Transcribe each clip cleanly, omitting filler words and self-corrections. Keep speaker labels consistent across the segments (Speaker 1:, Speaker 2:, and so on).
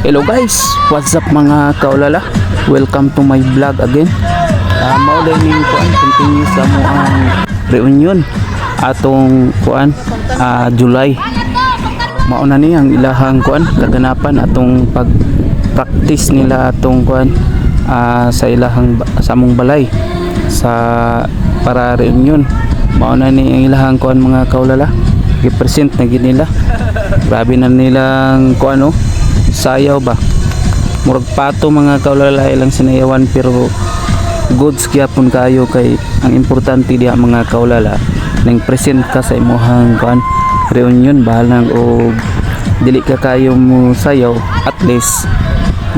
Speaker 1: Hello guys, what's up mga kaulala? Welcome to my vlog again. Maulay ning kuan continue sa mo ang reunion atong kuan July. Mauna ni ang ilahang kuan kaganapan atong pag-practice nila atong kuan sa ilahang sa among balay sa para reunion. Mauna ni ang ilahang kuan mga kaulala. I-present na gid nila. Grabe na nilang kuan sayaw ba. Murag pato mga kaulala ilang sinayawan pero goods gyapon kayo kay ang importante diha mga kaulala nang present ka sa imong kuan reunion bahalang o dili ka kayo mo sayaw at least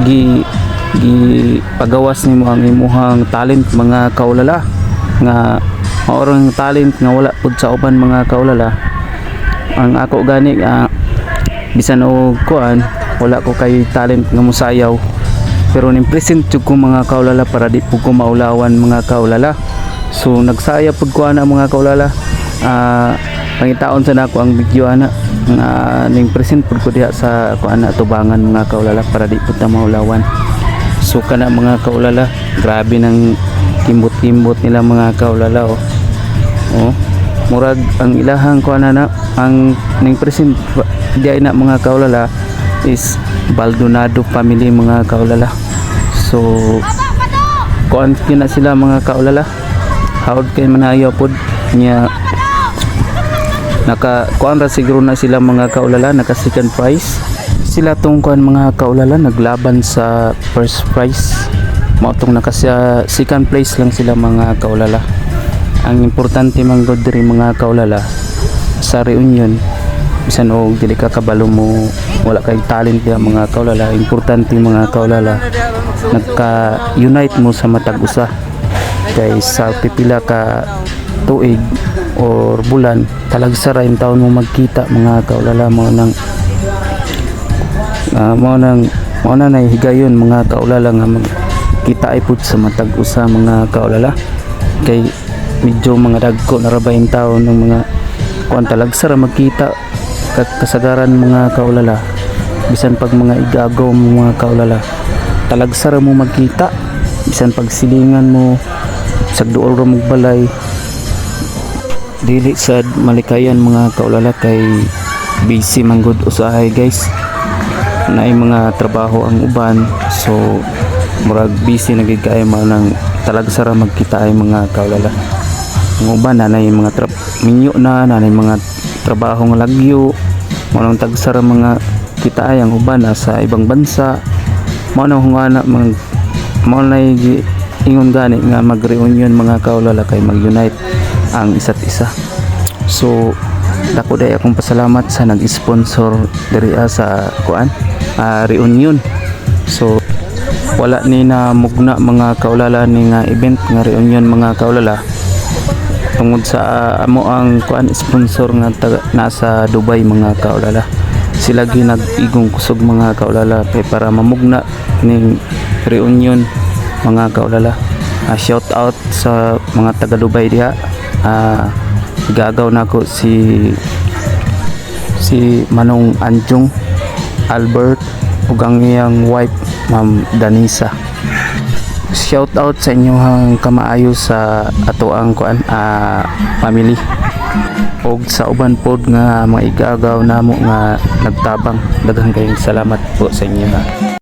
Speaker 1: gi pagawas nimo ang imong talent mga kaulala nga maorong talent nga wala pud sa uban mga kaulala. Ang ako gani bisan og kuan wala ko kay talent nga musayaw pero ning present jud ko mga kaulala para di pud ko maulawan mga kaulala. So nagsaya pud ko ana mga kaulala. Pangitaon sa nako ang video ana ning present pud ko diha sa kuan tubangan mga kaulala para di pud ta maulawan. So kana mga kaulala, grabe nang kimbot-kimbot nila mga kaulala murag ang ilahang kuan na ang ning present diay na mga kaulala is Baldonado family mga kaulala. So kuan na sila mga kaulala, hawd kay manayo pod nya naka kuan ra siguro na sila mga kaulala, naka second prize sila tong kuan mga kaulala, naglaban sa first prize mao tong naka second place lang sila mga kaulala. Ang importante man gud diri mga kaulala sa reunion bisan og dili ka kabalo mo wala kay talent diha mga kaulala, importante mga kaulala nagka-unite mo sa matag usa kay sa pipila ka tuig or bulan talagsa ra yung taon mo magkita mga kaulala. Mao na higayon mga kaulala nga magkita ay pud sa matag usa mga kaulala kay medyo mga dagko na rabayin taon ng mga kuan talagsa ra magkita kasagaran mga kaulala bisan pag mga igagaw mo mga kaulala talagsa ra mo magkita bisan pag silingan mo sagduol ra mo balay dili sad malikayan mga kaulala kay busy man gud usahay guys, naay mga trabaho ang uban so murag busy na gid kay mao nang talagsa ra magkita ay mga kaulala. Ang uban nanay mga minyo nanay mga trabaho nga lagyo manong tagsara mga kita ay ang uban sa ibang bansa mao nang hungana mao nay ingon gani nga mag-reunion mga kaulala kay mag-unite ang isa't isa. So dako day akong pasalamat sa nag-sponsor diri sa kuan reunion. So wala ni na mugna mga kaulala ni nga event nga reunion mga kaulala tungod sa amo ang kuan sponsor nga nasa Dubai mga kaulala. Sila ginag-igong kusog mga kaulala kay para mamugna ning reunion mga kaulala. Shout out sa mga taga Dubai diha. Gagaw nako si Manong Anjong Albert ug ang iyang wife Ma'am Danisa. Shout out sa inyong kamaayo sa ato ang kuan family og sa uban pod nga mga igagaw namo nga nagtabang. Daghang kayong salamat po sa inyo.